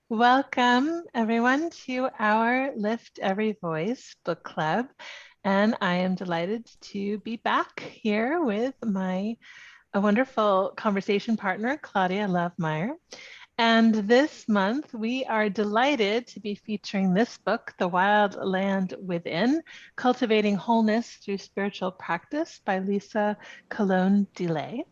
Welcome, everyone, to our Lift Every Voice book club. And I am delighted to be back here with my a wonderful conversation partner, Claudia Love Mair. And this month, we are delighted to be featuring this book, The Wild Land Within, Cultivating Wholeness Through Spiritual Practice by Lisa Colón DeLay.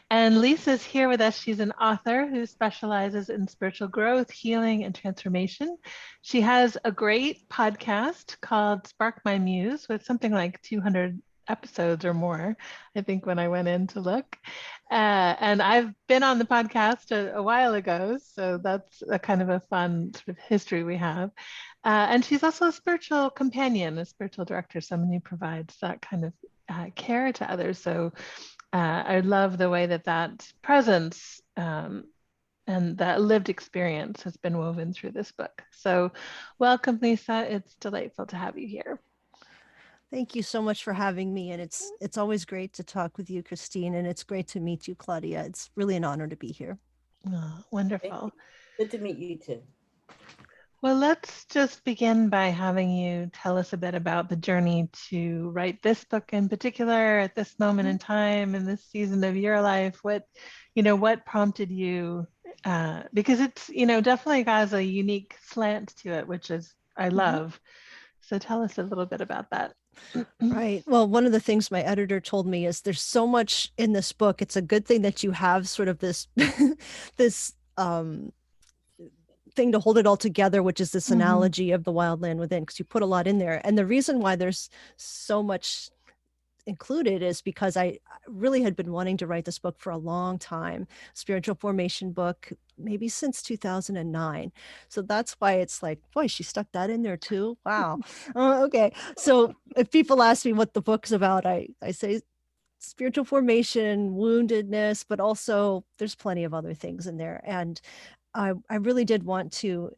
And Lisa's here with us. She's an author who specializes in spiritual growth, healing, and transformation. She has a great podcast called Spark My Muse with something like 200 episodes or more, I think, when I went in to look. And I've been on the podcast a while ago, so that's a kind of a fun sort of history we have. And she's also a spiritual companion, a spiritual director, someone who provides that kind of care to others. So I love the way that presence and that lived experience has been woven through this book. So welcome, Lisa. It's delightful to have you here. Thank you so much for having me. And it's always great to talk with you, Christine. And it's great to meet you, Claudia. It's really an honor to be here. Oh, wonderful. Good to meet you too. Well, let's just begin by having you tell us a bit about the journey to write this book in particular at this moment in time in this season of your life. What prompted you? Because it's, definitely has a unique slant to it, which is I love. So tell us a little bit about that. Right. Well, one of the things my editor told me is there's so much in this book. It's a good thing that you have sort of this this thing to hold it all together, which is this analogy of the wild land within, because you put a lot in there. And the reason why there's so much included is because I really had been wanting to write this book for a long time, spiritual formation book, maybe since 2009. So that's why it's like, boy, she stuck that in there too. Wow. Okay. So if people ask me what the book's about, I say spiritual formation, woundedness, but also there's plenty of other things in there. And I really did want to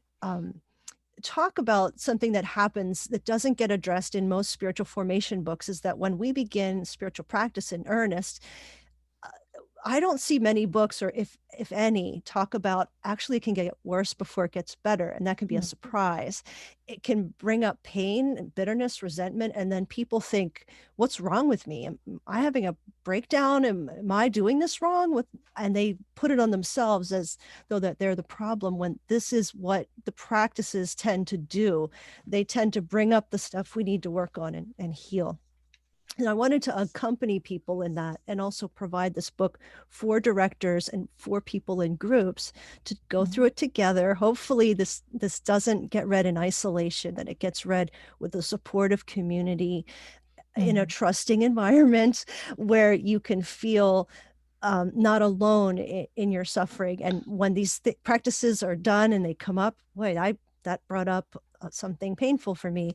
talk about something that happens that doesn't get addressed in most spiritual formation books, is that when we begin spiritual practice in earnest, I don't see many books, or if any, talk about actually it can get worse before it gets better. And that can be a surprise. It can bring up pain and bitterness, resentment. And then people think, what's wrong with me? Am I having a breakdown? Am I doing this wrong? And they put it on themselves as though that they're the problem, when this is what the practices tend to do. They tend to bring up the stuff we need to work on and heal. And I wanted to accompany people in that, and also provide this book for directors and for people in groups to go through it together. Hopefully this doesn't get read in isolation, that it gets read with a supportive community in a trusting environment where you can feel not alone in your suffering. And when these practices are done and they come up, wait, that brought up something painful for me,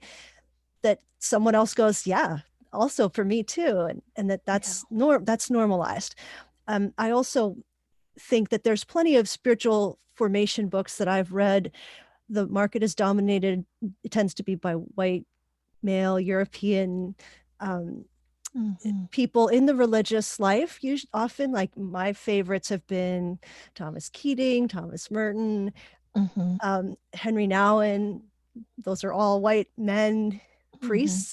that someone else goes, yeah, also for me too, and that's normalized. I also think that there's plenty of spiritual formation books that I've read. The market is dominated, it tends to be by white, male, European people in the religious life. Often, like, my favorites have been Thomas Keating, Thomas Merton, Henry Nouwen. Those are all white men, priests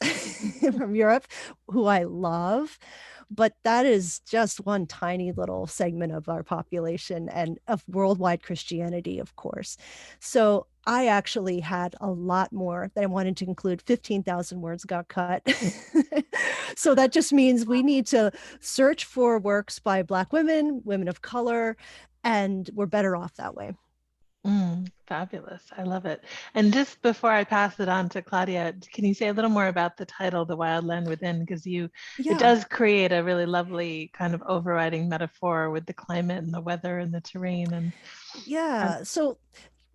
from Europe, who I love. But that is just one tiny little segment of our population and of worldwide Christianity, of course. So I actually had a lot more that I wanted to include. 15,000 words got cut. So that just means we need to search for works by Black women, women of color, and we're better off that way. Fabulous. I love it. And just before I pass it on to Claudia, can you say a little more about the title, The Wild Land Within? Because it does create a really lovely kind of overriding metaphor with the climate and the weather and the terrain. So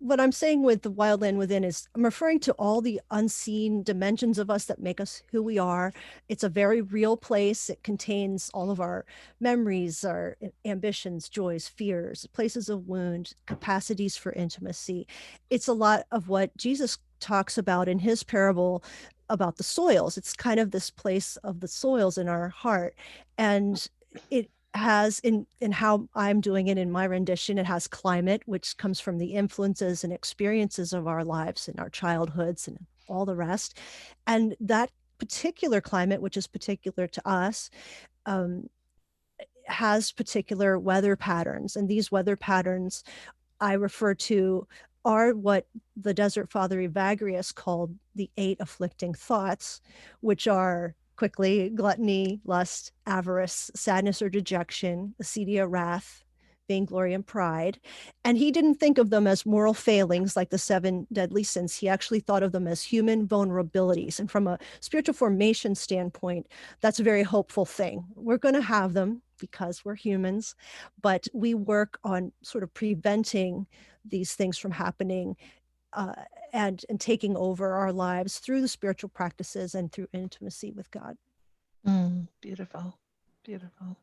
what I'm saying with The Wild Land Within is I'm referring to all the unseen dimensions of us that make us who we are. It's a very real place. It contains all of our memories, our ambitions, joys, fears, places of wound, capacities for intimacy. It's a lot of what Jesus talks about in his parable about the soils. It's kind of this place of the soils in our heart. And has in how I'm doing it in my rendition, it has climate, which comes from the influences and experiences of our lives and our childhoods and all the rest. And that particular climate, which is particular to us, um, has particular weather patterns. And these weather patterns I refer to are what the Desert Father Evagrius called the 8 afflicting thoughts, which are quickly gluttony, lust, avarice, sadness or dejection, acedia, wrath, vainglory, and pride. And he didn't think of them as moral failings like the 7 deadly sins. He actually thought of them as human vulnerabilities. And from a spiritual formation standpoint, that's a very hopeful thing. We're going to have them because we're humans, but we work on sort of preventing these things from happening, uh, and taking over our lives through the spiritual practices and through intimacy with God. Beautiful, beautiful.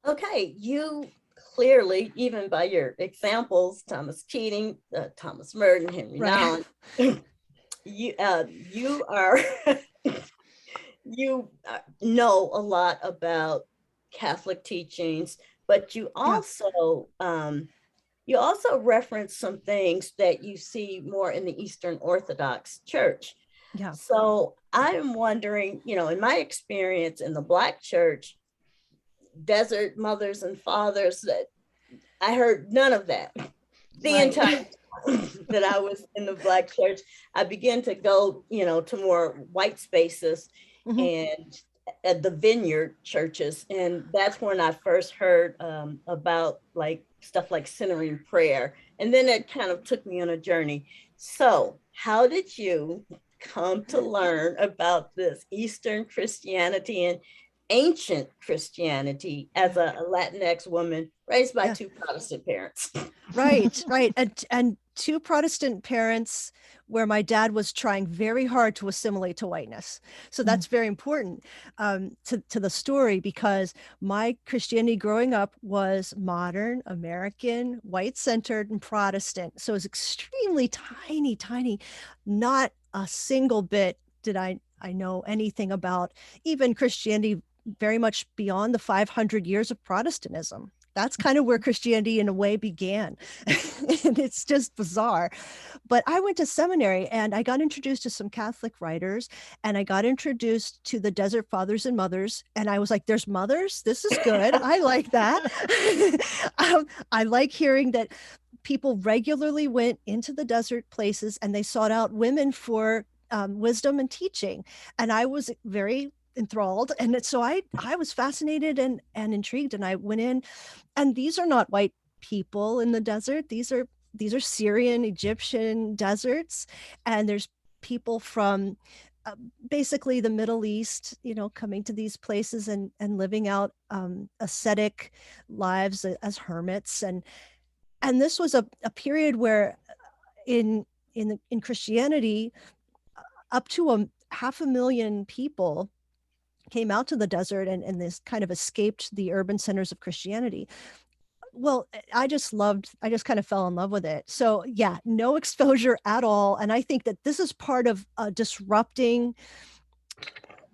Okay, you clearly, even by your examples, Thomas Keating, Thomas Merton, Henry Right. Nouwen, you are you know a lot about Catholic teachings, but you also reference some things that you see more in the Eastern Orthodox Church. Yeah. So I'm wondering, in my experience in the Black church, desert mothers and fathers, that I heard none of that. The entire time that I was in the Black church, I began to go, to more white spaces and at the vineyard churches. And that's when I first heard about like stuff like centering prayer. And then it kind of took me on a journey. So how did you come to learn about this Eastern Christianity and ancient Christianity as a Latinx woman raised by 2 Protestant parents? Right. And 2 Protestant parents where my dad was trying very hard to assimilate to whiteness. So that's very important to the story, because my Christianity growing up was modern, American, white-centered, and Protestant. So it was extremely tiny. Not a single bit did I know anything about even Christianity very much beyond the 500 years of Protestantism. That's kind of where Christianity in a way began. And it's just bizarre. But I went to seminary and I got introduced to some Catholic writers, and I got introduced to the Desert Fathers and Mothers. And I was like, there's mothers? This is good. I like that. I like hearing that people regularly went into the desert places and they sought out women for wisdom and teaching. And I was very enthralled. And so I was fascinated and intrigued. And I went in, and these are not white people in the desert. These are Syrian, Egyptian deserts. And there's people from basically the Middle East, coming to these places and living out ascetic lives as hermits. And this was a period where in Christianity, up to 500,000 people came out to the desert and this kind of escaped the urban centers of Christianity. Well, I just kind of fell in love with it. So yeah, no exposure at all. And I think that this is part of disrupting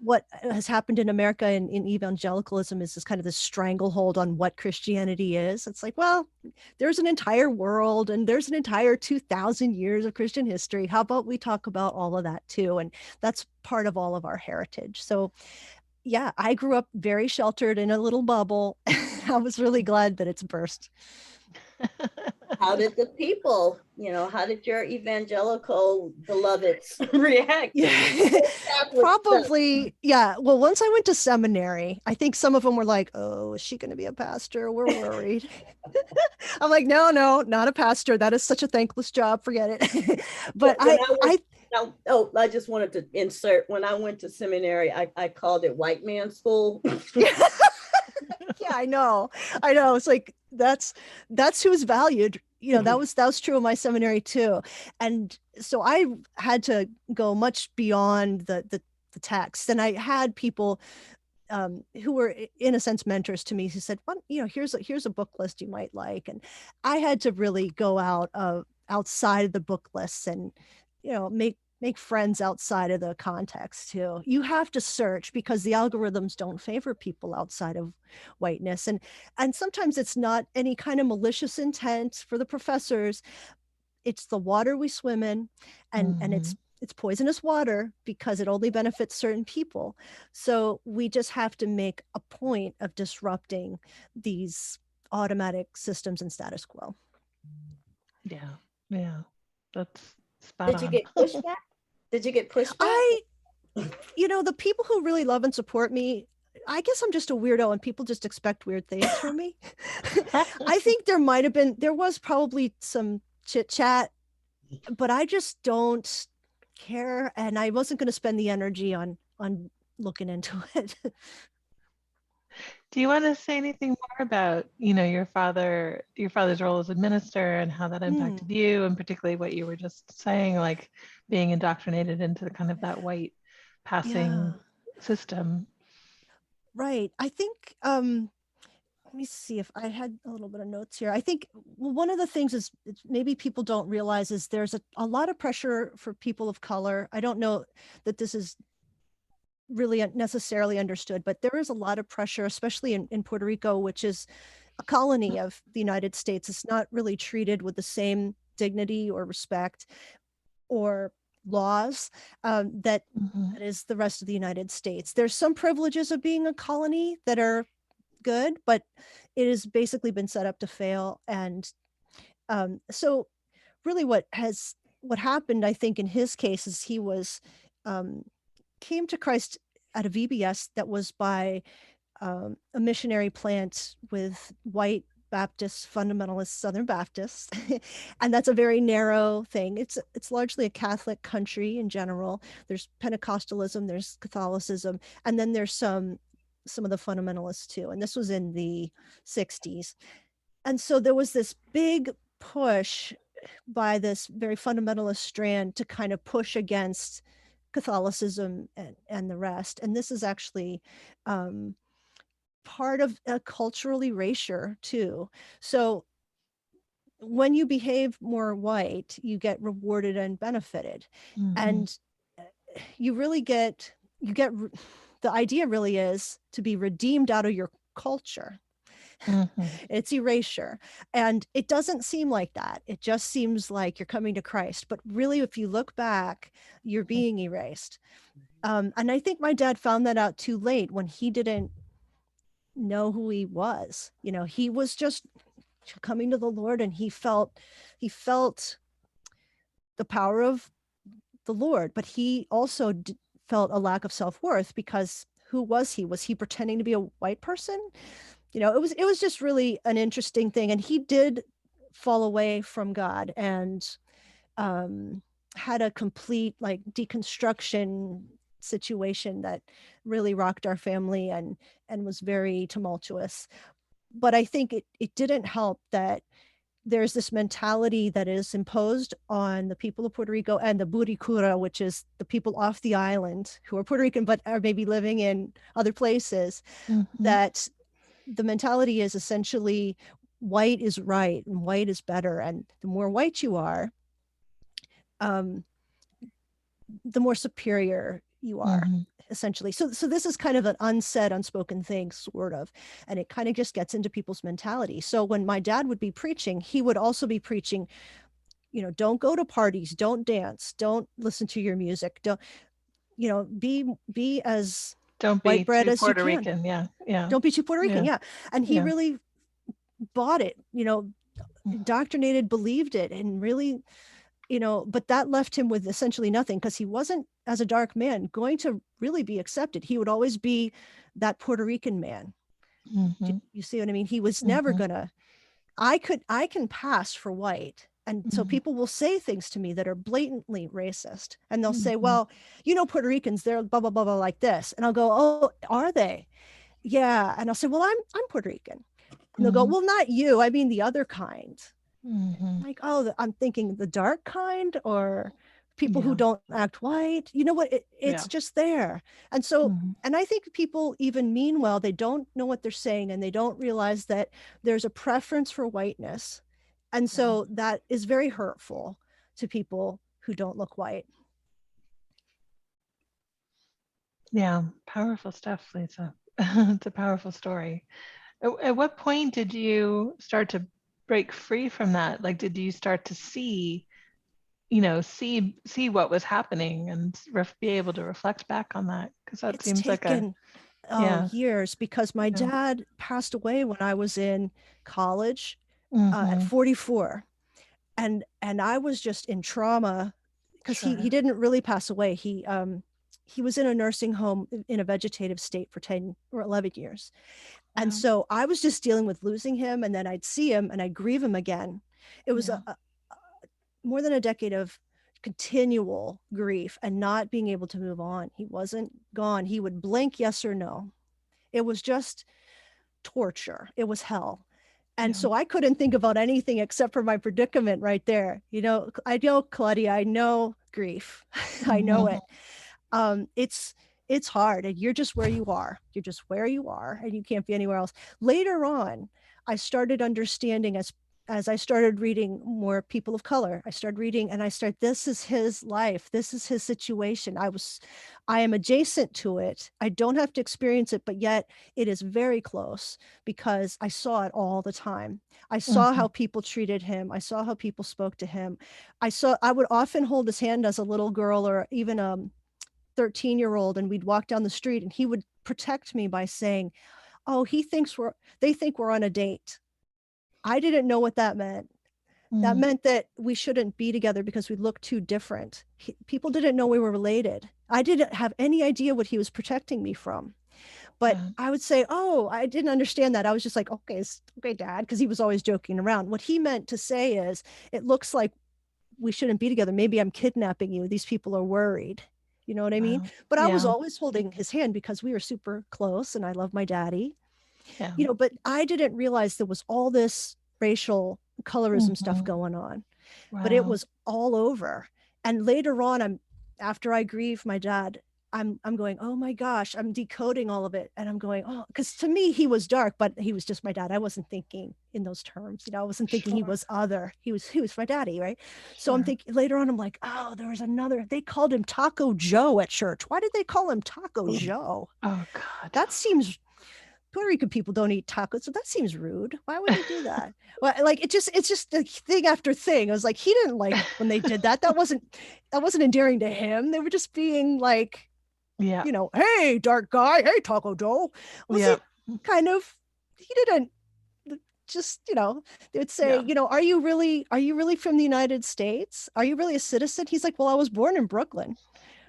what has happened in America in evangelicalism, is this kind of this stranglehold on what Christianity is. It's like, well, there's an entire world and there's an entire 2,000 years of Christian history. How about we talk about all of that too? And that's part of all of our heritage. So yeah, I grew up very sheltered in a little bubble. I was really glad that it's burst. How did the people, how did your evangelical beloveds react? Yeah. Probably, yeah. Well, once I went to seminary, I think some of them were like, oh, is she going to be a pastor? We're worried. I'm like, no, not a pastor. That is such a thankless job. Forget it. But I just wanted to insert, when I went to seminary, I called it white man school. Yeah, I know. It's like, that's who's valued. That was true of my seminary too. And so I had to go much beyond the text. And I had people who were in a sense mentors to me, who said, well, here's a book list you might like. And I had to really go outside of the book lists and, make make friends outside of the context too. You have to search because the algorithms don't favor people outside of whiteness. And sometimes it's not any kind of malicious intent for the professors. It's the water we swim in, and it's poisonous water because it only benefits certain people. So we just have to make a point of disrupting these automatic systems and status quo. Yeah, that's spot Did on. you get pushback? Did you get pushback? The people who really love and support me, I guess I'm just a weirdo and people just expect weird things from me. I think there was probably some chit chat, but I just don't care. And I wasn't going to spend the energy on looking into it. Do you want to say anything more about, your father's role as a minister and how that impacted you, and particularly what you were just saying, like being indoctrinated into kind of that white passing system? Right. I think, let me see if I had a little bit of notes here. I think one of the things is maybe people don't realize is there's a lot of pressure for people of color. I don't know that this is really necessarily understood, but there is a lot of pressure, especially in Puerto Rico, which is a colony of the United States. It's not really treated with the same dignity or respect or laws that is the rest of the United States. There's some privileges of being a colony that are good, but it has basically been set up to fail. And so really what happened, I think, in his case is he was came to Christ at a VBS that was by a missionary plant with white Baptist, fundamentalist Southern Baptists. And that's a very narrow thing. It's largely a Catholic country in general. There's Pentecostalism, there's Catholicism, and then there's some of the fundamentalists too. And this was in the 60s. And so there was this big push by this very fundamentalist strand to kind of push against Catholicism and the rest. And this is actually part of a cultural erasure too. So when you behave more white, you get rewarded and benefited. And you really the idea really is to be redeemed out of your culture. It's erasure. And it doesn't seem like that. It just seems like you're coming to Christ. But really, if you look back, you're being erased. And I think my dad found that out too late when he didn't know who he was. He was just coming to the Lord, and he felt the power of the Lord, but he also felt a lack of self-worth because who was he? Was he pretending to be a white person? It was just really an interesting thing. And he did fall away from God and had a complete deconstruction situation that really rocked our family and was very tumultuous. But I think it didn't help that there's this mentality that is imposed on the people of Puerto Rico and the Buricura, which is the people off the island who are Puerto Rican but are maybe living in other places, that the mentality is essentially white is right and white is better. And the more white you are, the more superior you are, essentially. So this is kind of an unsaid, unspoken thing, sort of. And it kind of just gets into people's mentality. So when my dad would be preaching, he would also be preaching, don't go to parties, don't dance, don't listen to your music, don't, be as don't be white bread too as Puerto you can. Rican. Yeah. Don't be too Puerto Rican. Yeah. And he really bought it, indoctrinated, believed it, and really, but that left him with essentially nothing because he wasn't, as a dark man, going to really be accepted. He would always be that Puerto Rican man. You see what I mean? He was never gonna, I can pass for white. And so people will say things to me that are blatantly racist. And they'll say, well, Puerto Ricans, they're blah, blah, blah, blah, like this. And I'll go, oh, are they? Yeah. And I'll say, well, I'm Puerto Rican. And they'll go, well, not you. I mean, the other kind. Like, oh, I'm thinking the dark kind, or people who don't act white. You know what? It's just there. And so, and I think people even mean well, they don't know what they're saying, and they don't realize that there's a preference for whiteness. And so that is very hurtful to people who don't look white. Yeah, powerful stuff, Lisa. It's a powerful story. At what point did you start to break free from that? Like, did you start to see, see what was happening and be able to reflect back on that? Because that It's seems like a, taken yeah, years, because my yeah. dad passed away when I was in college at Mm-hmm. 44. And I was just in trauma, because he Sure. didn't really pass away. He was in a nursing home in a vegetative state for 10 or 11 years. And Wow. so I was just dealing with losing him, and then I'd see him and I'd grieve him again. It was Yeah. more than a decade of continual grief and not being able to move on. He wasn't gone. He would blink yes or no. It was just torture. It was hell. And Yeah. so I couldn't think about anything except for my predicament right there. I know, Claudia, I know grief. I know Mm-hmm. it. It's hard, and you're just where you are. You're just where you are, and you can't be anywhere else. Later on, I started understanding, as I started reading more people of color. I started reading, and this is his life. This is his situation. I am adjacent to it. I don't have to experience it, but yet it is very close, because I saw it all the time. I saw Mm-hmm. how people treated him. I saw how people spoke to him. I would often hold his hand as a little girl, or even 13-year-old, and we'd walk down the street, and he would protect me by saying, "Oh, they think we're on a date." I didn't know what that meant. That Mm. meant that we shouldn't be together because we look too different. People didn't know we were related. I didn't have any idea what he was protecting me from. But Yeah. I would say, "Oh, I didn't understand that." I was just like, "Okay, okay, Dad," because he was always joking around. What he meant to say is, "It looks like we shouldn't be together. Maybe I'm kidnapping you. These people are worried." You know what I mean? Wow. But I was Yeah. always holding his hand because we were super close, and I love my daddy. Yeah. But I didn't realize there was all this racial colorism stuff Mm-hmm. going on, but it Wow. was all over. And later on, after I grieve my dad, I'm going, "Oh my gosh," I'm decoding all of it. And I'm going, "Oh," because to me, he was dark, but he was just my dad. I wasn't thinking in those terms. I wasn't thinking he Sure. was other. He was my daddy, right? So I'm Sure. thinking later on, I'm like, "Oh, there was another." They called him Taco Joe at church. Why did they call him Taco Joe? Oh God. That seems, Puerto Rican people don't eat tacos, so that seems rude. Why would they do that? Well, like it's just like thing after thing. I was like, he didn't like when they did that. That wasn't endearing to him. They were just being like, Yeah. "Hey, dark guy, hey, Taco Joe." Was Yeah. it kind of? He didn't just, they would say, Yeah. "Are you really from the United States? Are you really a citizen?" He's like, "Well, I was born in Brooklyn."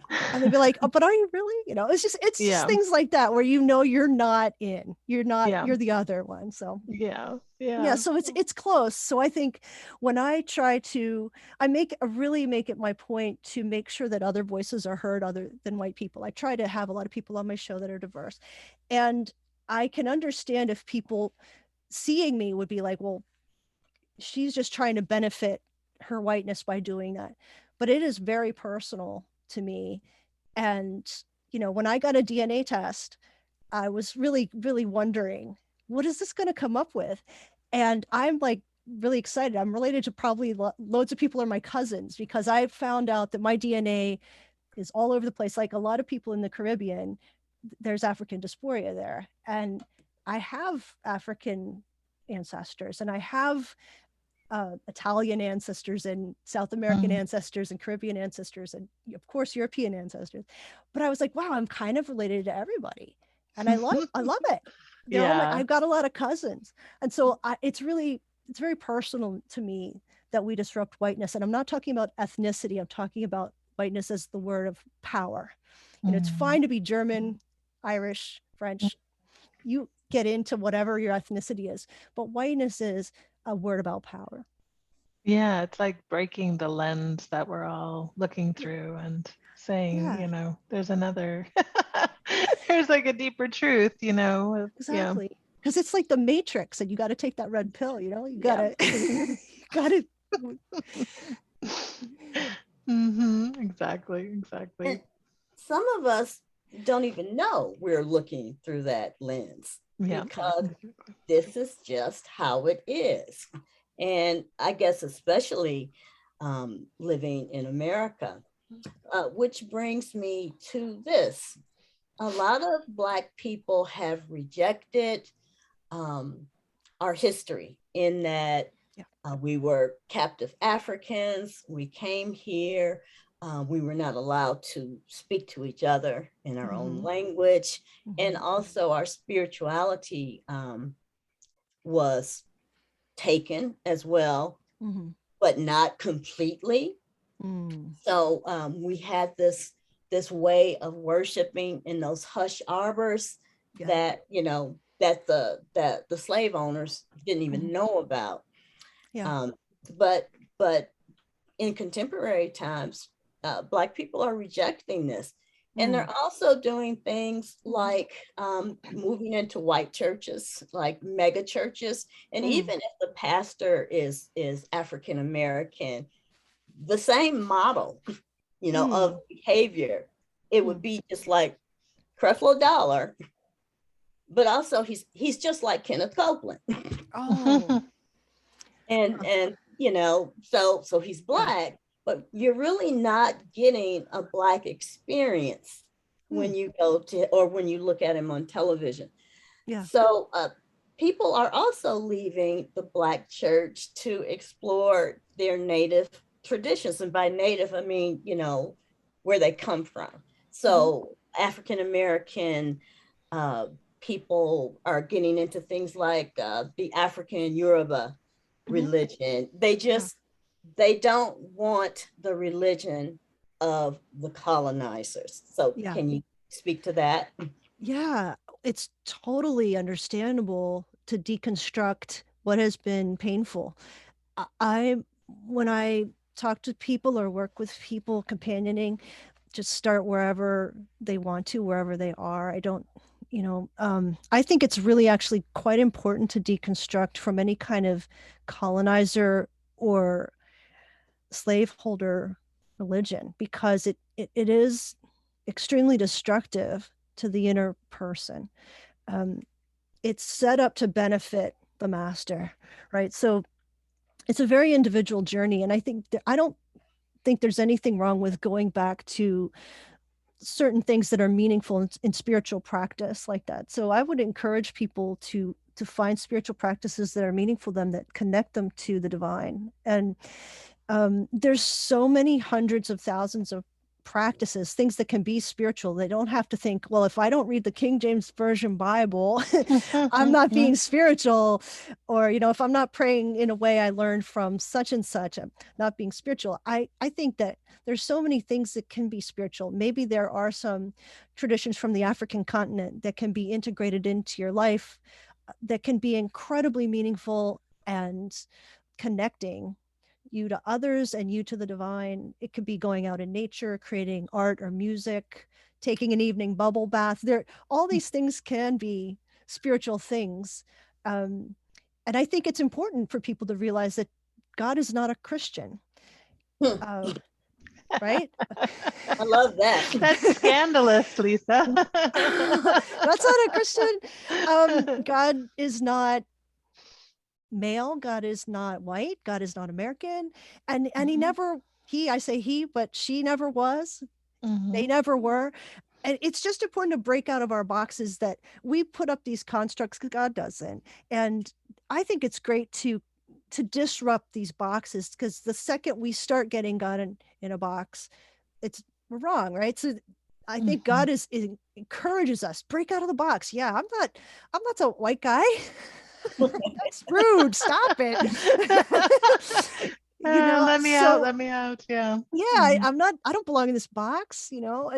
And they'd be like, "Oh, but are you really?" It's just Yeah. things like that where you're not in. Yeah. You're the other one. So Yeah. yeah, Yeah. so it's close. So I think when I try to, I really make it my point to make sure that other voices are heard other than white people. I try to have a lot of people on my show that are diverse. And I can understand if people seeing me would be like, "Well, she's just trying to benefit her whiteness by doing that." But it is very personal to me. And, when I got a DNA test, I was really, really wondering, what is this going to come up with? And I'm like really excited. I'm related to probably loads of people are my cousins, because I found out that my DNA is all over the place. Like a lot of people in the Caribbean, there's African dysphoria there. And I have African ancestors, and I have Italian ancestors, and South American Mm. ancestors, and Caribbean ancestors, and of course European ancestors. But I was like, wow, I'm kind of related to everybody, and I love it. They're all Yeah. I've got a lot of cousins, and so it's very personal to me that we disrupt whiteness. And I'm not talking about ethnicity. I'm talking about whiteness as the word of power. It's Mm. fine to be German, Irish, French. You get into whatever your ethnicity is, but whiteness is a word about power. Yeah, it's like breaking the lens that we're all looking through and saying, Yeah, there's another, there's like a deeper truth, yeah, exactly. Because it's like the Matrix, and you got to take that red pill. You got yeah. to, you got to. Exactly, exactly. And some of us don't even know we're looking through that lens, Yeah. because this is just how it is. And I guess especially living in America, which brings me to this. a lot of Black people have rejected our history in that we were captive Africans. We came here. We were not allowed to speak to each other in our own language. And also our spirituality was taken as well, but not completely. So we had this way of worshiping in those hush arbors that, you know, that the slave owners didn't even know about. But in contemporary times, Black people are rejecting this. And they're also doing things like moving into white churches, like mega churches. And even if the pastor is African American, the same model, you know, of behavior, it would be just like Creflo Dollar, but also he's just like Kenneth Copeland. And you know, so he's Black, but you're really not getting a Black experience when you go to, or when you look at him on television. So people are also leaving the Black church to explore their native traditions. And by native, I mean, you know, where they come from. So African American people are getting into things like the African Yoruba religion. They don't want the religion of the colonizers. So can you speak to that? Yeah, it's totally understandable to deconstruct what has been painful. When I talk to people or work with people companioning, just start wherever they want to, wherever they are. I don't, you know, I think it's really actually quite important to deconstruct from any kind of colonizer or slaveholder religion, because it is extremely destructive to the inner person. It's set up to benefit the master, right? So it's a very individual journey. And I think I don't think there's anything wrong with going back to certain things that are meaningful in spiritual practice like that. So I would encourage people to find spiritual practices that are meaningful to them, that connect them to the divine. And there's so many hundreds of thousands of practices, things that can be spiritual. They don't have to think, well, if I don't read the King James Version Bible, I'm not being spiritual. Or, you know, if I'm not praying in a way I learned from such and such, I'm not being spiritual. I think that there's so many things that can be spiritual. Maybe there are some traditions from the African continent that can be integrated into your life that can be incredibly meaningful and connecting you to others and you to the divine. It could be going out in nature, creating art or music, taking an evening bubble bath. All these things can be spiritual things. And I think it's important for people to realize that God is not a Christian. Right? I love that. That's scandalous, Lisa. That's not a Christian. God is not male. God is not white. God is not American. And he never, I say he, but she never was. They never were. And it's just important to break out of our boxes that we put up these constructs because God doesn't. And I think it's great to disrupt these boxes, because the second we start getting God in a box, we're wrong, right? So I think God encourages us, break out of the box. Yeah, I'm not a white guy. That's rude. Stop it. You know, let me out. Yeah. Yeah, I don't belong in this box, you know,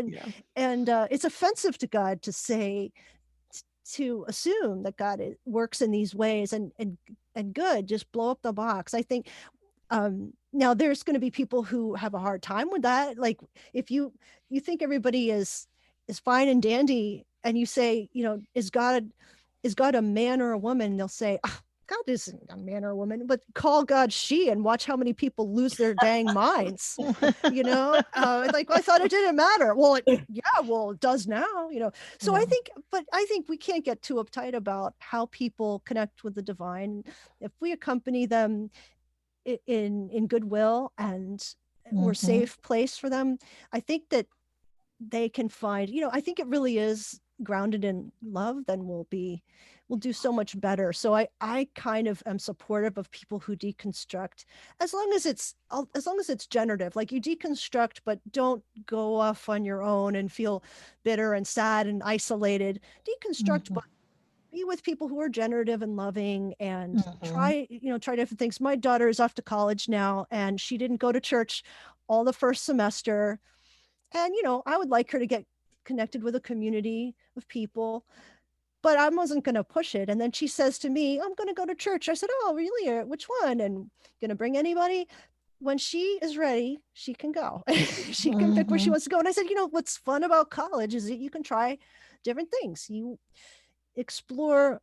and it's offensive to God to say, to assume that God works in these ways and good, just blow up the box. I think now there's going to be people who have a hard time with that. Like if you think everybody is fine and dandy, and you say, you know, is God a man or a woman? They'll say, oh, God isn't a man or a woman, but call God she, and watch how many people lose their dang minds. You know, like, I thought it didn't matter. Well, it does now, you know. So I think we can't get too uptight about how people connect with the divine. If we accompany them in goodwill and we're a safe place for them, I think that they can find, I think it really is grounded in love, then we'll do so much better. So I kind of am supportive of people who deconstruct, as long as it's generative. Like, you deconstruct, but don't go off on your own and feel bitter and sad and isolated. Deconstruct, but be with people who are generative and loving, and try different things. My daughter is off to college now, and she didn't go to church all the first semester. And, I would like her to get connected with a community of people, but I wasn't going to push it. And then she says to me, I'm going to go to church. I said, oh, really? Which one? And going to bring anybody? When she is ready, she can go. She can pick where she wants to go. And I said, what's fun about college is that you can try different things. You explore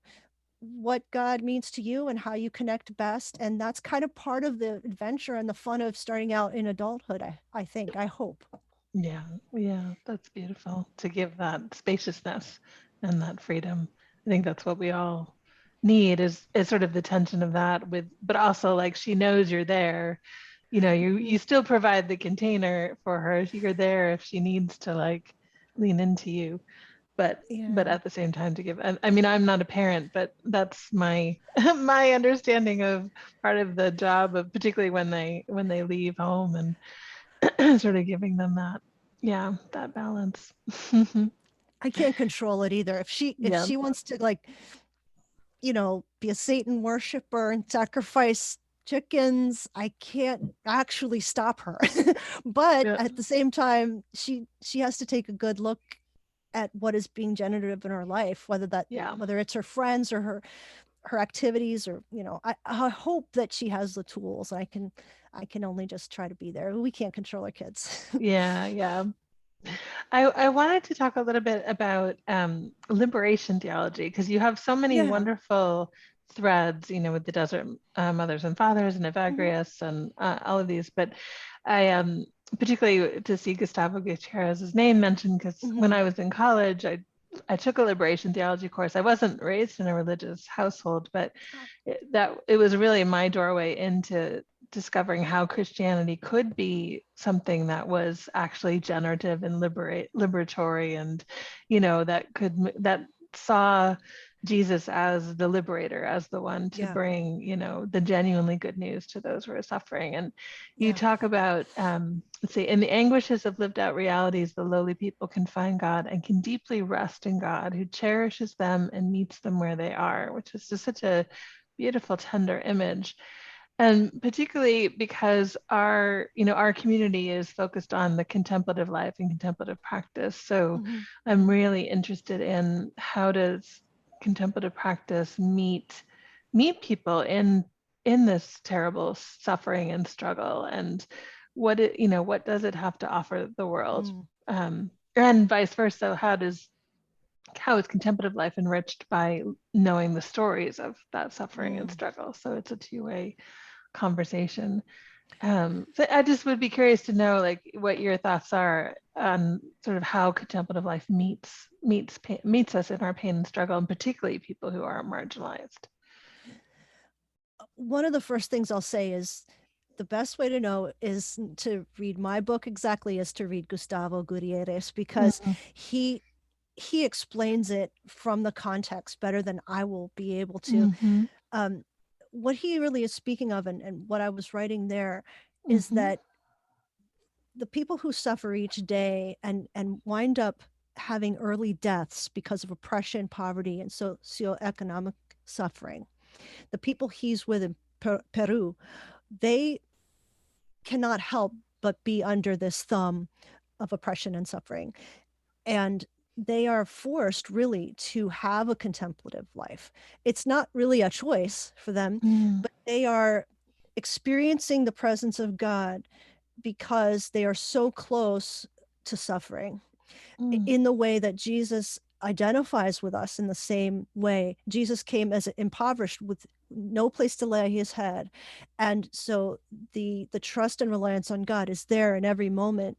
what God means to you and how you connect best. And that's kind of part of the adventure and the fun of starting out in adulthood, I hope. Yeah, that's beautiful, to give that spaciousness and that freedom. I think that's what we all need, is sort of the tension of that, but also, like, she knows you're there. You still provide the container for her. You're there if she needs to, like, lean into you, but at the same time to give. I mean, I'm not a parent, but that's my my understanding of part of the job of, particularly when they leave home, and sort of giving them that balance. I can't control it either. If she wants to, like, be a Satan worshiper and sacrifice chickens, I can't actually stop her. But at the same time, she has to take a good look at what is being generative in her life, whether it's her friends or her activities, or I hope that she has the tools. I can only just try to be there. We can't control our kids. Yeah. I wanted to talk a little bit about liberation theology, because you have so many wonderful threads, with the Desert Mothers and Fathers and Evagrius and all of these. But I particularly to see Gustavo Gutierrez's name mentioned, because when I was in college, I took a liberation theology course. I wasn't raised in a religious household, but it was really my doorway into discovering how Christianity could be something that was actually generative and liberatory, and that saw Jesus as the liberator, as the one to bring the genuinely good news to those who are suffering. And you talk about let's see, in the anguishes of lived out realities, the lowly people can find God and can deeply rest in God, who cherishes them and meets them where they are, which is just such a beautiful, tender image. And particularly because our community is focused on the contemplative life and contemplative practice. So I'm really interested in, how does contemplative practice meet people in this terrible suffering and struggle, and what does it have to offer the world, and vice versa. How is contemplative life enriched by knowing the stories of that suffering and struggle? So it's a two-way conversation. So I just would be curious to know, like, what your thoughts are on sort of how contemplative life meets us in our pain and struggle, and particularly people who are marginalized. One of the first things I'll say is, the best way to know is to read my book exactly as to read Gustavo Gutierrez, because he explains it from the context better than I will be able to. What he really is speaking of, and what I was writing there, is that the people who suffer each day and wind up having early deaths because of oppression, poverty, and socioeconomic suffering, the people he's with in Peru, they cannot help but be under this thumb of oppression and suffering. And they are forced really to have a contemplative life. It's not really a choice for them, but they are experiencing the presence of God because they are so close to suffering, in the way that Jesus identifies with us in the same way. Jesus came as impoverished, with no place to lay his head. And so the trust and reliance on God is there in every moment,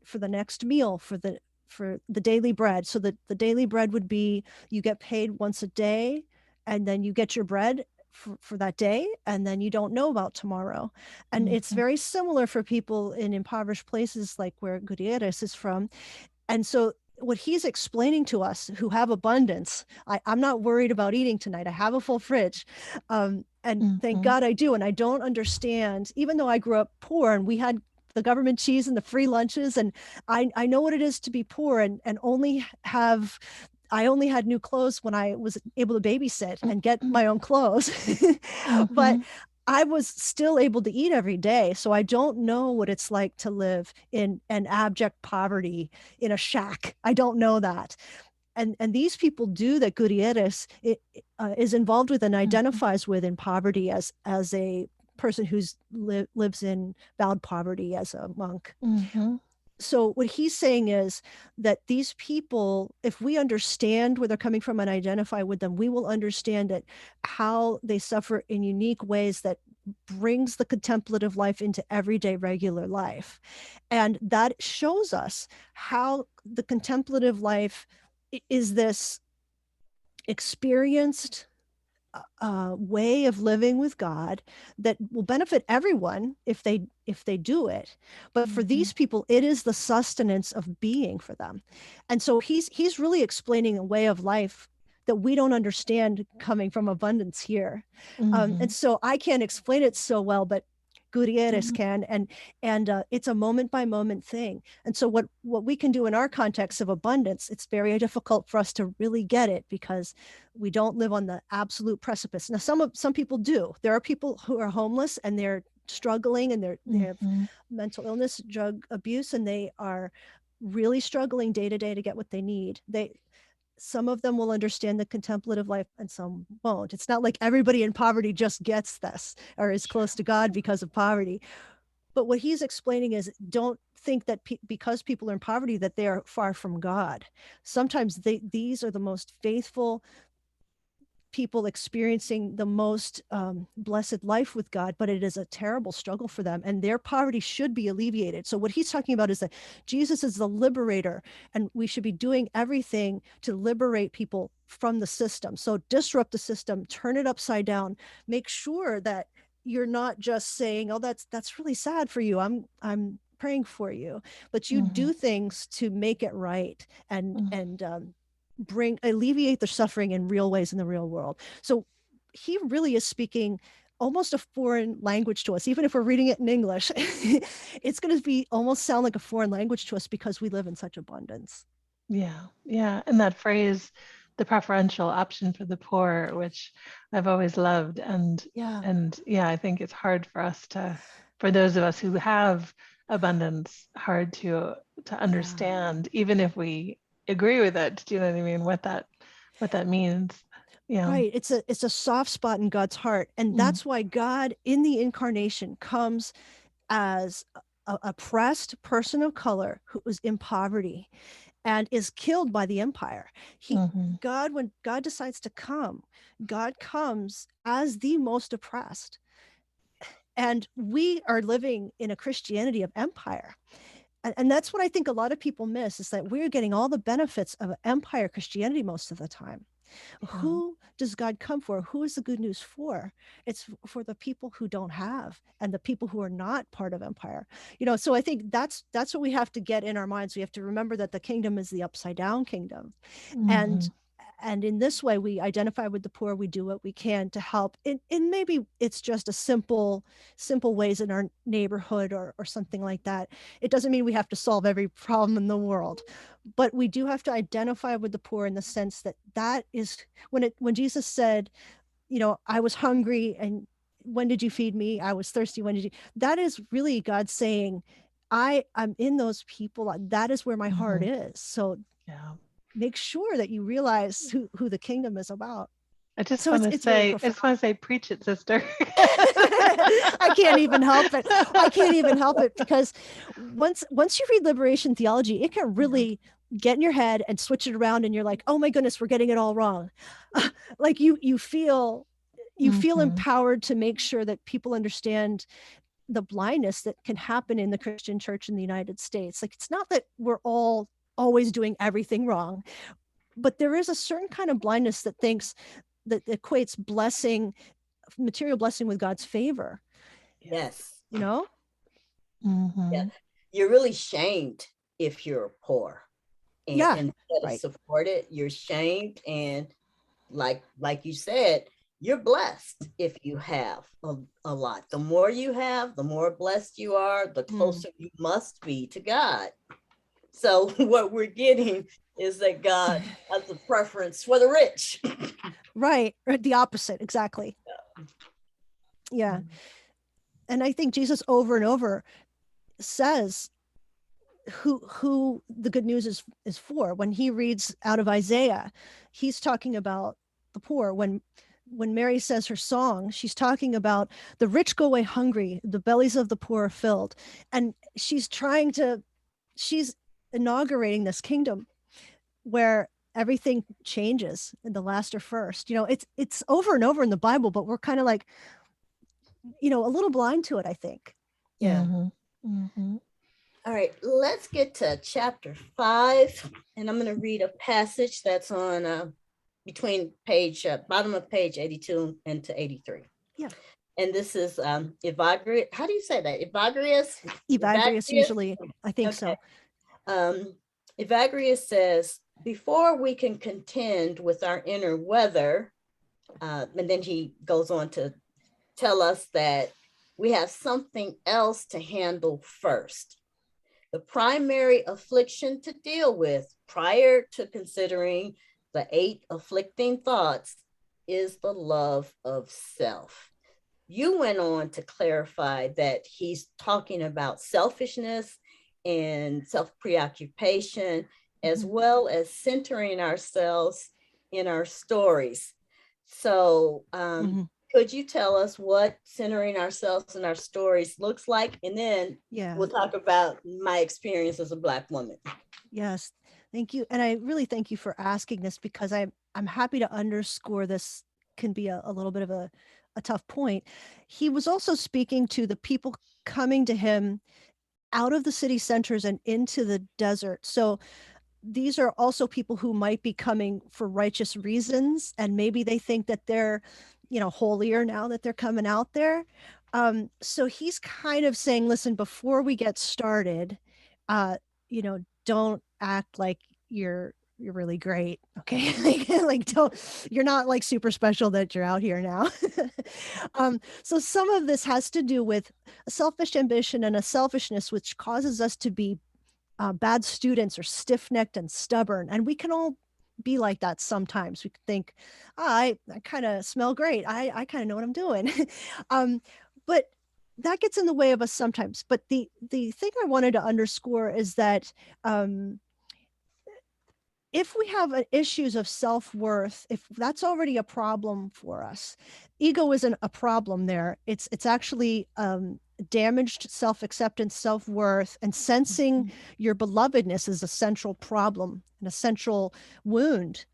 for the next meal, for the daily bread. So that the daily bread would be, you get paid once a day, and then you get your bread for that day, and then you don't know about tomorrow. And it's very similar for people in impoverished places like where Gutierrez is from. And so what he's explaining to us who have abundance, I'm not worried about eating tonight. I have a full fridge. And thank God I do. And I don't understand, even though I grew up poor and we had the government cheese and the free lunches, and I know what it is to be poor and I only had new clothes when I was able to babysit and get my own clothes. But I was still able to eat every day. So I don't know what it's like to live in an abject poverty in a shack. I don't know that. And these people do that Gutierrez is involved with and identifies with in poverty as a person who's lives in vowed poverty as a monk. So what he's saying is that these people, if we understand where they're coming from and identify with them, we will understand that how they suffer in unique ways that brings the contemplative life into everyday regular life. And that shows us how the contemplative life is this experienced way of living with God that will benefit everyone if they do it. But for these people, it is the sustenance of being for them. And so he's really explaining a way of life that we don't understand coming from abundance here. And so I can't explain it so well, but Gutierrez can, and it's a moment by moment thing. And so what we can do in our context of abundance, it's very difficult for us to really get it because we don't live on the absolute precipice. Now, some people do. There are people who are homeless and they're struggling and they have mental illness, drug abuse, and they are really struggling day to day to get what they need. Some of them will understand the contemplative life and some won't. It's not like everybody in poverty just gets this or is close to God because of poverty. But what he's explaining is don't think that because people are in poverty that they are far from God. Sometimes these are the most faithful people experiencing the most blessed life with God, but it is a terrible struggle for them, and their poverty should be alleviated. So what he's talking about is that Jesus is the liberator, and we should be doing everything to liberate people from the system. So disrupt the system, turn it upside down, make sure that you're not just saying, "Oh, that's really sad for you. I'm praying for you," but you do things to make it right and alleviate the suffering in real ways in the real world. So he really is speaking almost a foreign language to us. Even if we're reading it in English, it's going to be almost sound like a foreign language to us because we live in such abundance. Yeah. And that phrase, the preferential option for the poor, which I've always loved. And I think it's hard for us for those of us who have abundance, hard to understand, even if we agree with it. Do you know what I mean? What that means. Yeah. Right. It's a soft spot in God's heart. And that's why God in the incarnation comes as a oppressed person of color who was in poverty and is killed by the empire. When God decides to come, God comes as the most oppressed. And we are living in a Christianity of empire. And that's what I think a lot of people miss, is that we're getting all the benefits of empire Christianity most of the time. Who does God come for? Who is the good news for? It's for the people who don't have and the people who are not part of empire. So I think that's what we have to get in our minds. We have to remember that the kingdom is the upside down kingdom. And in this way, we identify with the poor. We do what we can to help. And maybe it's just a simple ways in our neighborhood or something like that. It doesn't mean we have to solve every problem in the world, but we do have to identify with the poor in the sense that is when Jesus said, I was hungry and when did you feed me? I was thirsty. When did you? That is really God saying, I'm in those people. That is where my heart is. So make sure that you realize who the kingdom is about. I just want to say, preach it, sister. I can't even help it because once you read liberation theology, it can really get in your head and switch it around, and you're like, oh my goodness, we're getting it all wrong. Like you feel empowered to make sure that people understand the blindness that can happen in the Christian church in the United States. Like, it's not that we're all always doing everything wrong, but there is a certain kind of blindness that thinks that equates blessing material blessing with God's favor. Yes. You know? Yeah. You're really shamed if you're poor. And instead of supported, you're shamed. And like you said, you're blessed if you have a lot. The more you have, the more blessed you are, the closer you must be to God. So what we're getting is that God has a preference for the rich. Right. Or the opposite. Exactly. Yeah. And I think Jesus over and over says who the good news is for. When he reads out of Isaiah, he's talking about the poor. When Mary says her song, she's talking about the rich go away hungry, the bellies of the poor are filled. And she's inaugurating this kingdom where everything changes and the last are first. You know, it's over and over in the Bible, but we're kind of like, you know, a little blind to it, I think. Yeah. All right, let's get to chapter 5, and I'm going to read a passage that's on between bottom of page 82 and to 83. Yeah. And this is Evagrius. How do you say that? Evagrius usually, I think so. Evagrius says, before we can contend with our inner weather, and then he goes on to tell us that we have something else to handle first. The primary affliction to deal with prior to considering the 8 afflicting thoughts is the love of self. You went on to clarify that he's talking about selfishness and self-preoccupation, as well as centering ourselves in our stories. So could you tell us what centering ourselves in our stories looks like? And then we'll talk about my experience as a Black woman. Yes, thank you. And I really thank you for asking this, because I'm happy to underscore this can be a little bit of a tough point. He was also speaking to the people coming to him out of the city centers and into the desert. So these are also people who might be coming for righteous reasons, and maybe they think that they're, you know, holier now that they're coming out there. So he's kind of saying, listen, before we get started, you know, don't act like you're really great. Okay. You're not like super special that you're out here now. So some of this has to do with a selfish ambition and a selfishness, which causes us to be bad students or stiff-necked and stubborn. And we can all be like that sometimes. We could think, I kind of smell great. I kind of know what I'm doing. But that gets in the way of us sometimes. But the thing I wanted to underscore is that if we have issues of self-worth, if that's already a problem for us, ego isn't a problem there. It's actually damaged self-acceptance, self-worth, and sensing your belovedness is a central problem, an essential wound.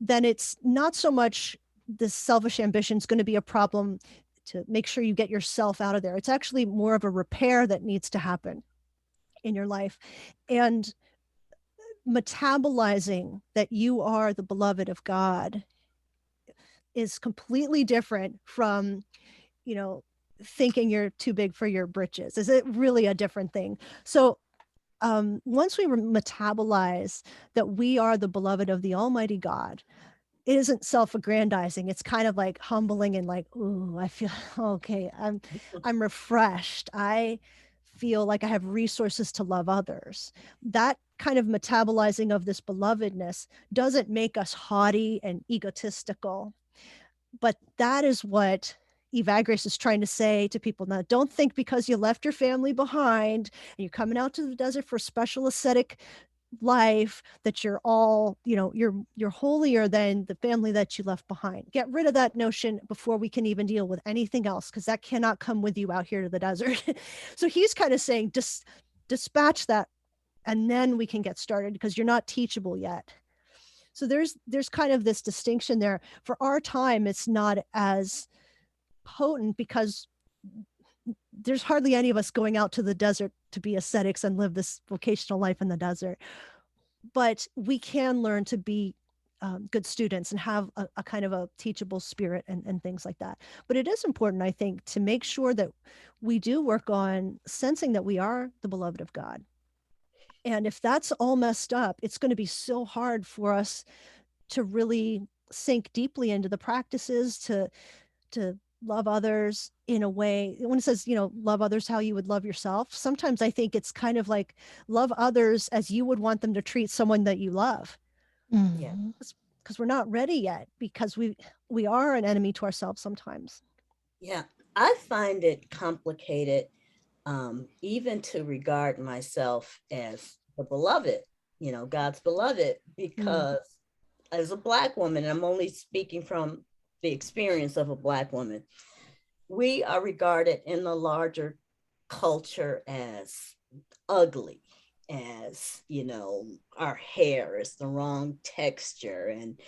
Then it's not so much the selfish ambition is going to be a problem to make sure you get yourself out of there. It's actually more of a repair that needs to happen in your life. And metabolizing that you are the beloved of God is completely different from, you know, thinking you're too big for your britches. Is it really a different thing? So once we metabolize that we are the beloved of the Almighty God, it isn't self-aggrandizing. It's kind of like humbling and like, ooh, I feel okay. I'm refreshed. I feel like I have resources to love others. That kind of metabolizing of this belovedness doesn't make us haughty and egotistical. But that is what Evagrius is trying to say to people. Now, don't think because you left your family behind and you're coming out to the desert for a special ascetic life that you're all, you know, you're holier than the family that you left behind. Get rid of that notion before we can even deal with anything else, because that cannot come with you out here to the desert. So he's kind of saying, dispatch that, and then we can get started, because you're not teachable yet. So there's kind of this distinction there. For our time, it's not as potent because there's hardly any of us going out to the desert to be ascetics and live this vocational life in the desert. But we can learn to be good students and have a kind of a teachable spirit and things like that. But it is important, I think, to make sure that we do work on sensing that we are the beloved of God. And if that's all messed up, it's going to be so hard for us to really sink deeply into the practices, to love others in a way. When it says, love others how you would love yourself, sometimes I think it's kind of like love others as you would want them to treat someone that you love. Yeah. Because we're not ready yet, because we are an enemy to ourselves sometimes. Yeah, I find it complicated, even to regard myself as the beloved, God's beloved, because as a Black woman, and I'm only speaking from the experience of a Black woman, we are regarded in the larger culture as ugly, as, our hair is the wrong texture, and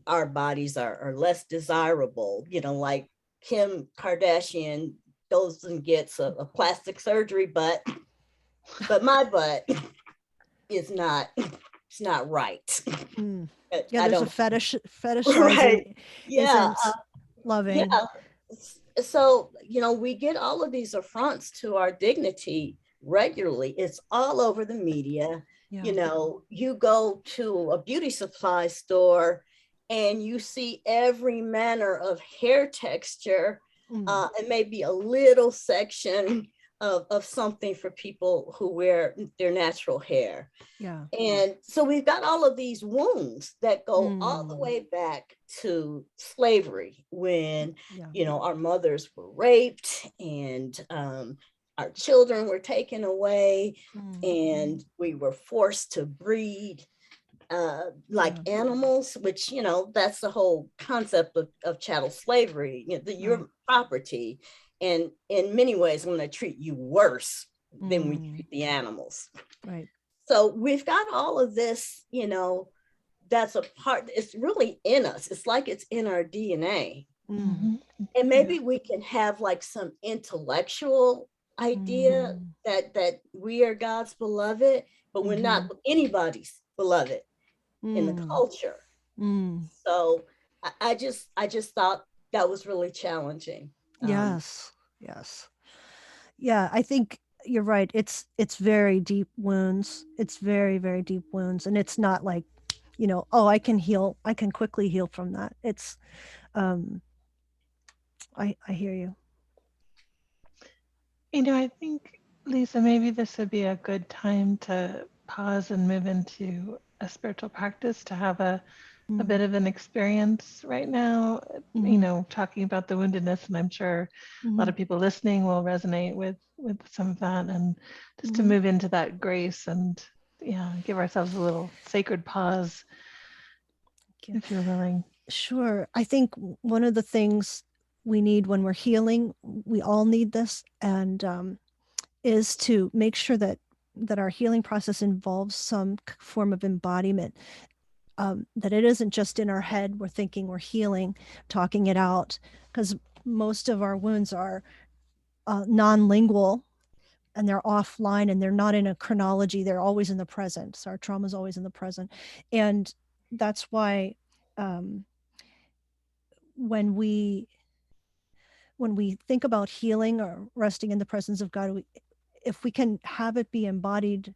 our bodies are less desirable, like Kim Kardashian goes and gets a plastic surgery, but my butt is not, it's not right. Yeah, there's a fetishizing. Right. Yeah. Isn't loving. Yeah. So, we get all of these affronts to our dignity regularly. It's all over the media. Yeah. You go to a beauty supply store and you see every manner of hair texture, and maybe a little section of something for people who wear their natural hair. Yeah. And so we've got all of these wounds that go all the way back to slavery, when, our mothers were raped, and our children were taken away, and we were forced to breed like animals, which, that's the whole concept of chattel slavery. Your property, and in many ways, I'm going to treat you worse than we treat the animals. Right. So we've got all of this, that's a part, it's really in us. It's like it's in our DNA. And maybe we can have like some intellectual idea that we are God's beloved, but we're not anybody's beloved in the culture. So I just thought that was really challenging. Yes. Yeah, I think you're right. It's very deep wounds. It's very, very deep wounds. And it's not like, I can quickly heal from that. It's I hear you. I think, Lisa, maybe this would be a good time to pause and move into a spiritual practice, to have a bit of an experience right now, talking about the woundedness. And I'm sure a lot of people listening will resonate with some of that, and just to move into that grace and give ourselves a little sacred pause, if you're willing. Sure. I think one of the things we need when we're healing, we all need this, and is to make sure that our healing process involves some form of embodiment, that it isn't just in our head, we're thinking we're healing, talking it out, because most of our wounds are non-lingual, and they're offline, and they're not in a chronology. They're always in the present. So our trauma is always in the present. And that's why when we think about healing or resting in the presence of God, if we can have it be embodied,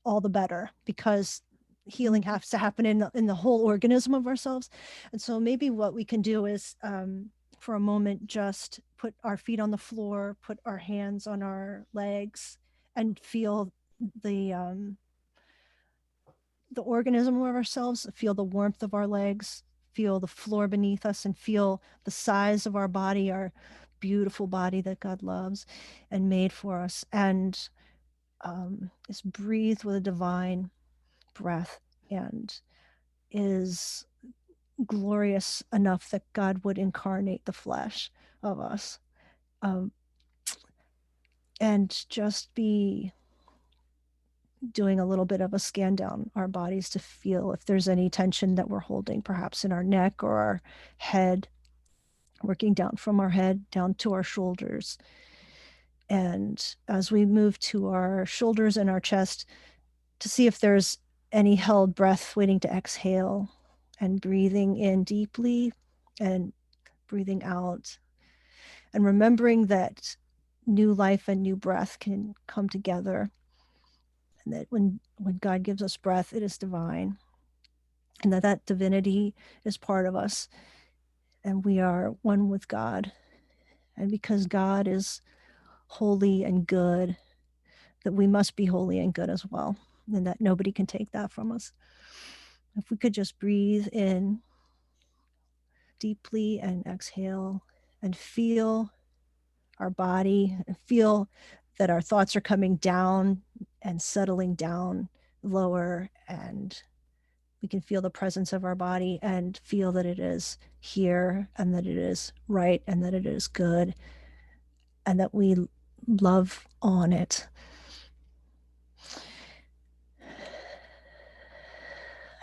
all the better, because healing has to happen in the whole organism of ourselves. And so maybe what we can do is, for a moment, just put our feet on the floor, put our hands on our legs, and feel the organism of ourselves, feel the warmth of our legs, feel the floor beneath us, and feel the size of our body, our beautiful body that God loves and made for us. And is breathed with a divine breath, and is glorious enough that God would incarnate the flesh of us, and just be doing a little bit of a scan down our bodies to feel if there's any tension that we're holding, perhaps in our neck or our head, working down from our head down to our shoulders. And as we move to our shoulders and our chest, to see if there's any held breath waiting to exhale, and breathing in deeply and breathing out, and remembering that new life and new breath can come together, and that when God gives us breath, it is divine, and that divinity is part of us, and we are one with God. And because God is holy and good, that we must be holy and good as well, and that nobody can take that from us. If we could just breathe in deeply and exhale and feel our body, and feel that our thoughts are coming down and settling down lower, and we can feel the presence of our body and feel that it is here and that it is right and that it is good and that we love on it.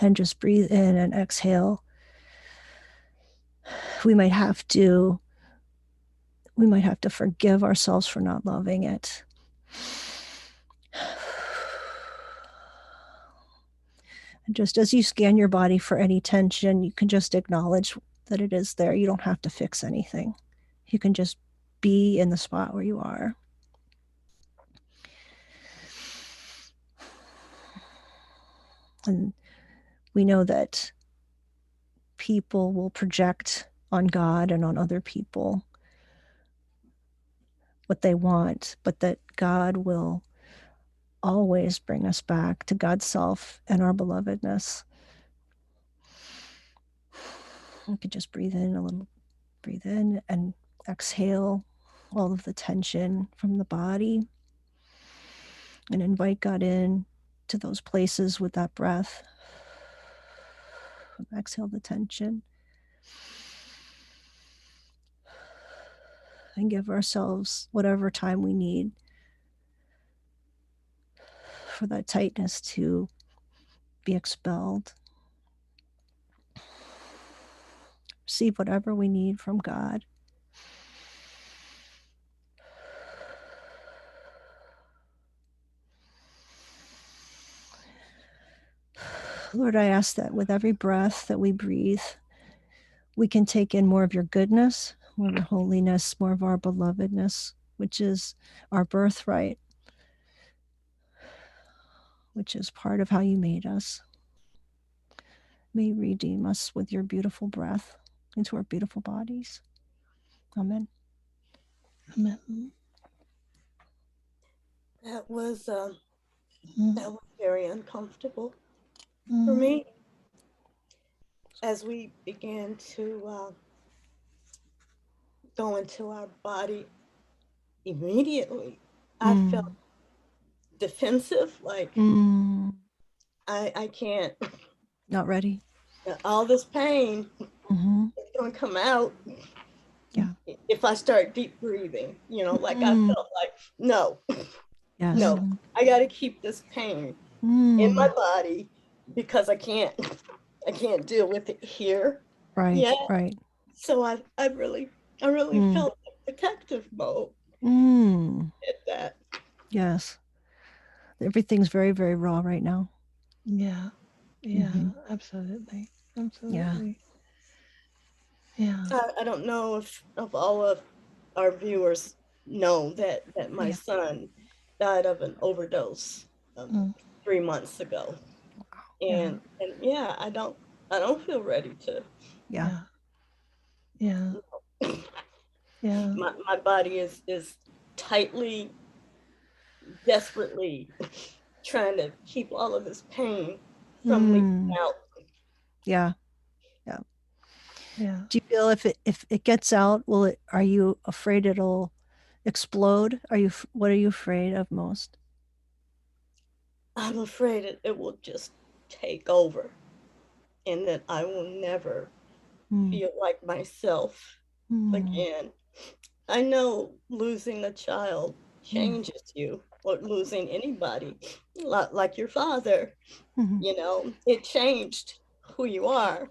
And just breathe in and exhale. We might have to forgive ourselves for not loving it. And just as you scan your body for any tension, you can just acknowledge that it is there. You don't have to fix anything. You can just be in the spot where you are. And we know that people will project on God and on other people what they want, but that God will always bring us back to God's self and our belovedness. We could just breathe in a little, breathe in and exhale all of the tension from the body and invite God in to those places with that breath. Exhale the tension and give ourselves whatever time we need for that tightness to be expelled. Receive whatever we need from God. Lord, I ask that with every breath that we breathe, we can take in more of your goodness, more of your holiness, more of our belovedness, which is our birthright, which is part of how you made us. May you redeem us with your beautiful breath into our beautiful bodies. Amen. Amen. That was very uncomfortable for Mm. me. As we began to go into our body, immediately I felt defensive, like I can't. Not ready. All this pain is going to come out. Yeah. If I start deep breathing, like I felt like, no, Yes. no, I got to keep this pain in my body because I can't deal with it here. Right. Yeah. Right. So I really felt the protective mode at that. Yes. Everything's very, very raw right now. Yeah. Yeah. Absolutely. Absolutely. Yeah. I don't know if all of our viewers know that my son died of an overdose 3 months ago. And yeah, I don't feel ready to. Yeah. Yeah. Yeah. My body is tightly, desperately trying to keep all of this pain from leaking out. Yeah. Yeah. Yeah. Do you feel if it gets out, are you afraid it'll explode? What are you afraid of most? I'm afraid it will just take over and that I will never feel like myself again. I know losing a child changes you, or losing anybody, like your father, it changed who you are.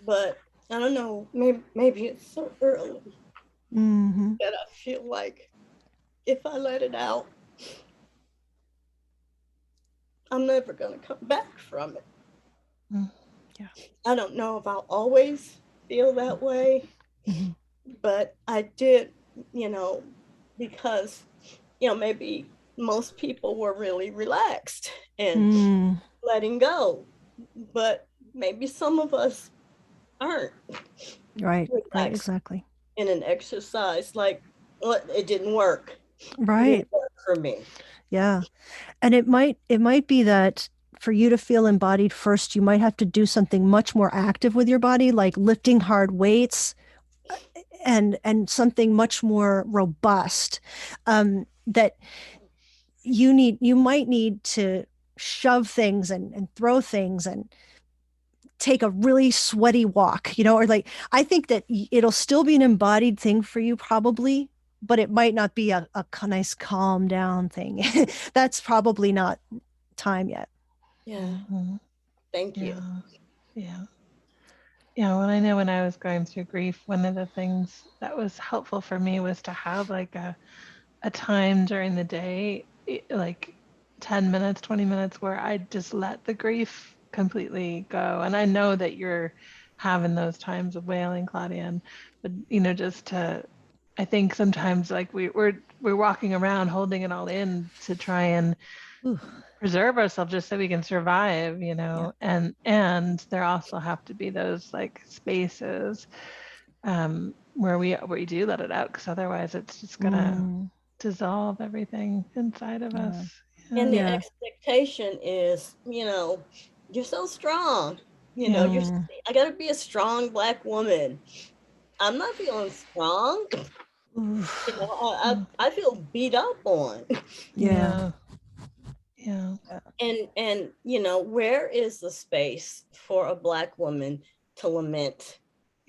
But I don't know, maybe it's so early that I feel like if I let it out, I'm never going to come back from it. Yeah. I don't know if I'll always feel that way, but I did, because, maybe most people were really relaxed and letting go, but maybe some of us aren't. Right, exactly. In an exercise, like, it didn't work. Right. It didn't work for me. Yeah. And it might be that for you to feel embodied first, you might have to do something much more active with your body, like lifting hard weights and something much more robust, that you might need to shove things and throw things and take a really sweaty walk, or like, I think that it'll still be an embodied thing for you probably, but it might not be a nice calm down thing. That's probably not time yet. Yeah. Thank you. Yeah. Yeah. Well, I know when I was going through grief, one of the things that was helpful for me was to have like a time during the day, like 10 minutes, 20 minutes, where I just let the grief completely go. And I know that you're having those times of wailing, Claudia, but just to, I think sometimes like we're walking around holding it all in to try and preserve ourselves just so we can survive, and there also have to be those like spaces where we do let it out, because otherwise it's just gonna dissolve everything inside of us. Yeah. And the expectation is, you're so strong. I got to be a strong Black woman. I'm not feeling strong. I feel beat up on. Yeah. And where is the space for a Black woman to lament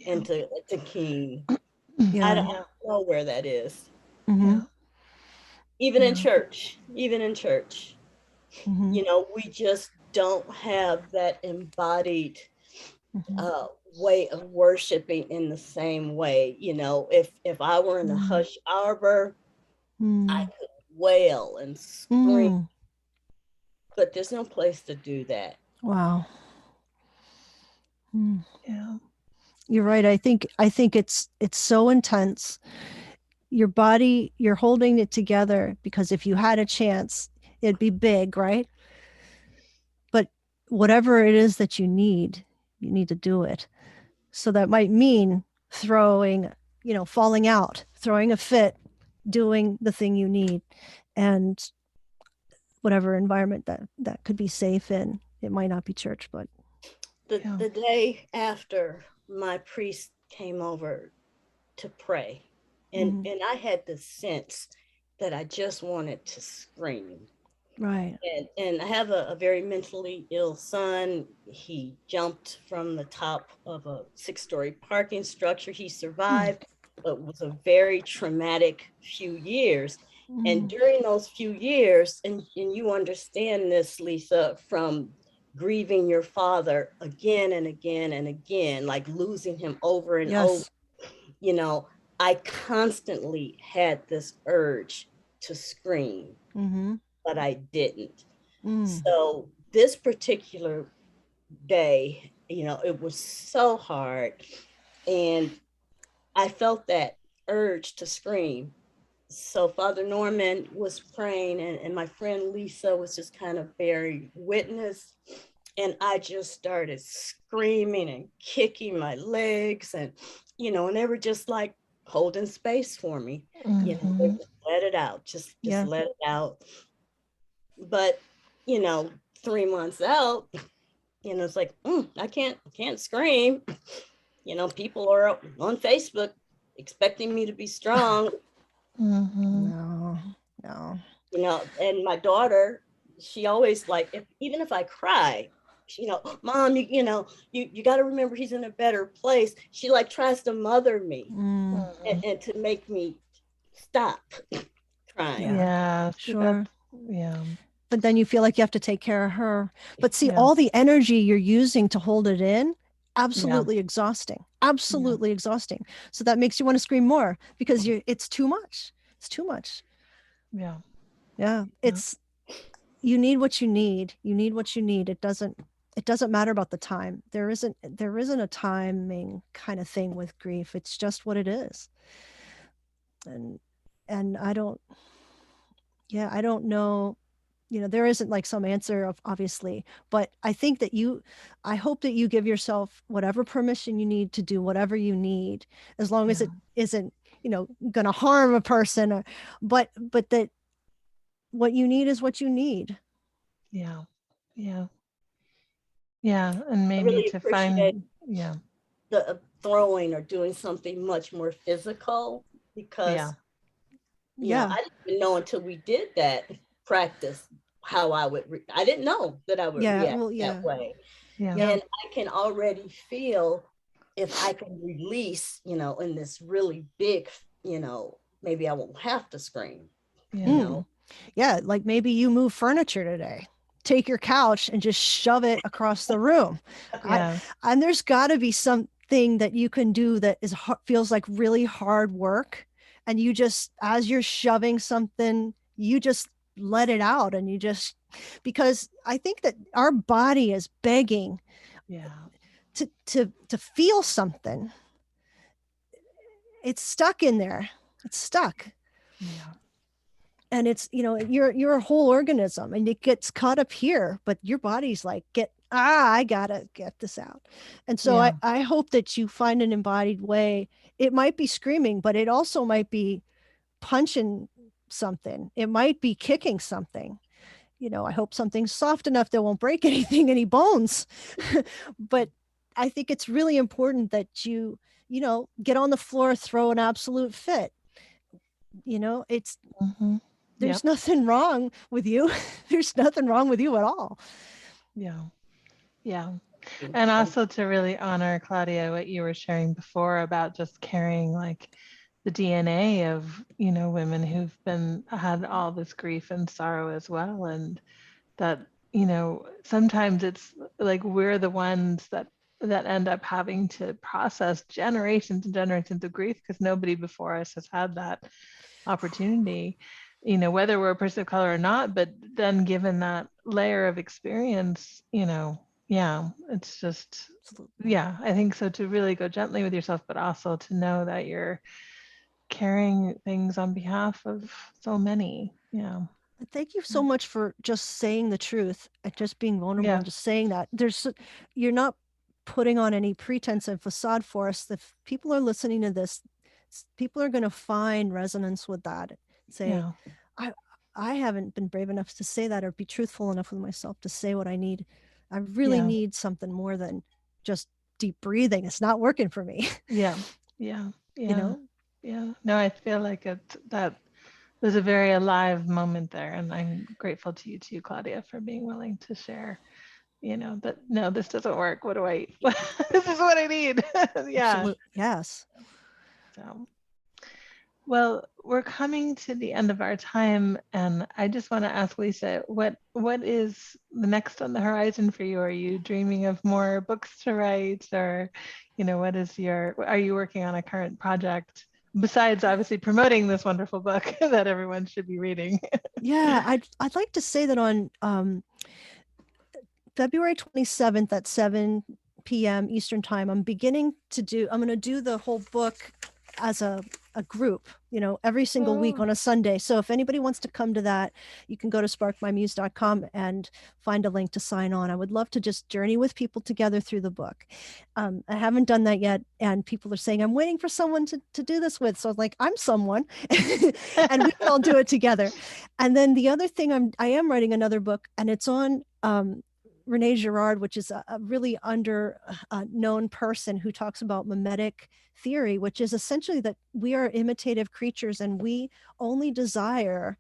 and to keen? I don't know where that is. Even in church, we just don't have that embodied way of worshiping in the same way. If I were in a hush arbor, I could wail and scream, but there's no place to do that. Wow. Yeah, you're right. I think it's so intense. Your body, you're holding it together because if you had a chance, it'd be big, right? But whatever it is that you need to do it. So that might mean throwing, falling out, throwing a fit, doing the thing you need, and whatever environment that could be safe in. It might not be church, but the day after, my priest came over to pray, and I had the sense that I just wanted to scream. Right. And I have a very mentally ill son. He jumped from the top of a 6-story parking structure. He survived, but it was a very traumatic few years. And during those few years, and you understand this, Lisa, from grieving your father again and again and again, like losing him over and over, I constantly had this urge to scream, but I didn't. So this particular day, it was so hard, and I felt that urge to scream. So Father Norman was praying, and my friend Lisa was just kind of bearing witness. And I just started screaming and kicking my legs, and they were just like holding space for me. They just let it out, just let it out. But 3 months out, it's like, I can't scream. People are on Facebook expecting me to be strong. No. And my daughter, she always like, even if I cry, Mom, you got to remember he's in a better place. She like tries to mother me and to make me stop crying. Yeah, sure. Yeah. But then you feel like you have to take care of her. But see, all the energy you're using to hold it in, absolutely exhausting. Absolutely exhausting. So that makes you want to scream more because it's too much. It's too much. Yeah. Yeah. It's you need what you need. You need what you need. It doesn't matter about the time. There isn't a timing kind of thing with grief. It's just what it is. And I don't know, there isn't like some answer of obviously, but I think that I hope that you give yourself whatever permission you need to do whatever you need, as long as it isn't, going to harm a person, but that what you need is what you need. Yeah. Yeah. Yeah. And maybe really to find, the throwing or doing something much more physical, because I didn't even know until we did that practice how I would I didn't know that I would react that way. And I can already feel if I can release, in this really big, maybe I won't have to scream. Like maybe you move furniture today, take your couch and just shove it across the room. And there's got to be something that you can do that feels like really hard work, and you just, as you're shoving something, you just let it out, and you just, because I think that our body is begging to feel something. It's stuck in there. It's stuck. And it's, you're a whole organism, and it gets caught up here, but your body's like, I gotta get this out. And so I hope that you find an embodied way. It might be screaming, but it also might be punching something. It might be kicking something. I hope something's soft enough that won't break any bones. But I think it's really important that you get on the floor, throw an absolute fit. It's, there's nothing wrong with you. There's nothing wrong with you at all. Yeah. And also to really honor, Claudia, what you were sharing before about just carrying like the DNA of, women who've had all this grief and sorrow as well. And that, sometimes it's like we're the ones that end up having to process generations and generations of grief, because nobody before us has had that opportunity, whether we're a person of color or not. But then given that layer of experience, it's just, I think so, to really go gently with yourself, but also to know that you're carrying things on behalf of so many. Thank you so much for just saying the truth and just being vulnerable and just saying that. You're not putting on any pretense and facade for us. If people are listening to this, people are going to find resonance with that. Say, I haven't been brave enough to say that, or be truthful enough with myself to say what I need. I really need something more than just deep breathing. It's not working for me. No, I feel like that was a very alive moment there. And I'm grateful to you too, Claudia, for being willing to share, that no, this doesn't work. What do I, this is what I need. Absolutely. Yes. So, well, we're coming to the end of our time, and I just want to ask Lisa, what is the next on the horizon for you? Are you dreaming of more books to write, or, are you working on a current project besides obviously promoting this wonderful book that everyone should be reading? I'd like to say that on February 27th at 7 p.m. Eastern time, I'm going to do the whole book as a group, every single week on a Sunday. So if anybody wants to come to that, you can go to sparkmymuse.com and find a link to sign on. I would love to just journey with people together through the book. I haven't done that yet, and people are saying, I'm waiting for someone to do this with. So I was like, I'm someone, and we can all do it together. And then the other thing, I am writing another book, and it's on Renee Girard, which is a really known person who talks about mimetic theory, which is essentially that we are imitative creatures, and we only desire,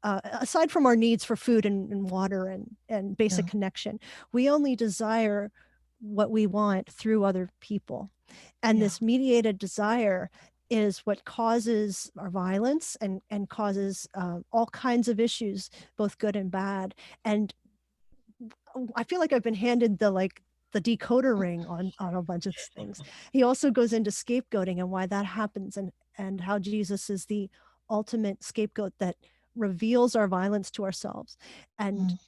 aside from our needs for food and water and basic connection, we only desire what we want through other people. And this mediated desire is what causes our violence and causes all kinds of issues, both good and bad. And I feel like I've been handed the decoder ring on a bunch of things. He also goes into scapegoating and why that happens, and how Jesus is the ultimate scapegoat, that reveals our violence to ourselves, and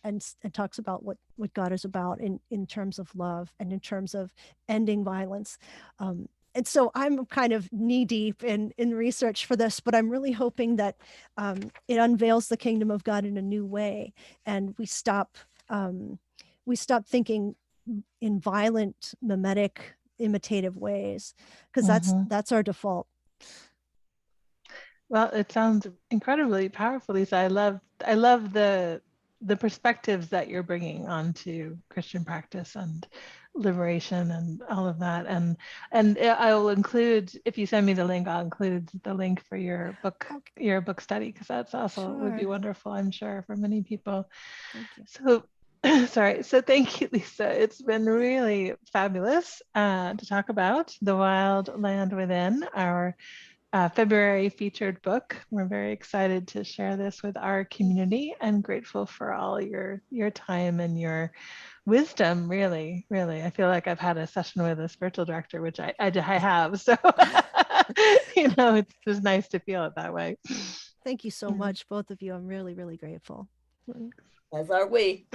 talks about what God is about in terms of love and in terms of ending violence. And so I'm kind of knee deep in research for this, but I'm really hoping that it unveils the kingdom of God in a new way, and we stop thinking in violent, mimetic, imitative ways, because that's our default. Well, it sounds incredibly powerful, Lisa. I love the perspectives that you're bringing onto Christian practice and liberation and all of that. And I will include, if you send me the link, I'll include the link for your book, your book study, because that's also would be wonderful, I'm sure, for many people. Thank you. So sorry. So thank you, Lisa. It's been really fabulous to talk about The Wild Land Within, our February featured book. We're very excited to share this with our community and grateful for all your time and your wisdom. Really, really, I feel like I've had a session with a spiritual director, which I have. So, it's just nice to feel it that way. Thank you so much, both of you. I'm really, really grateful. As are we.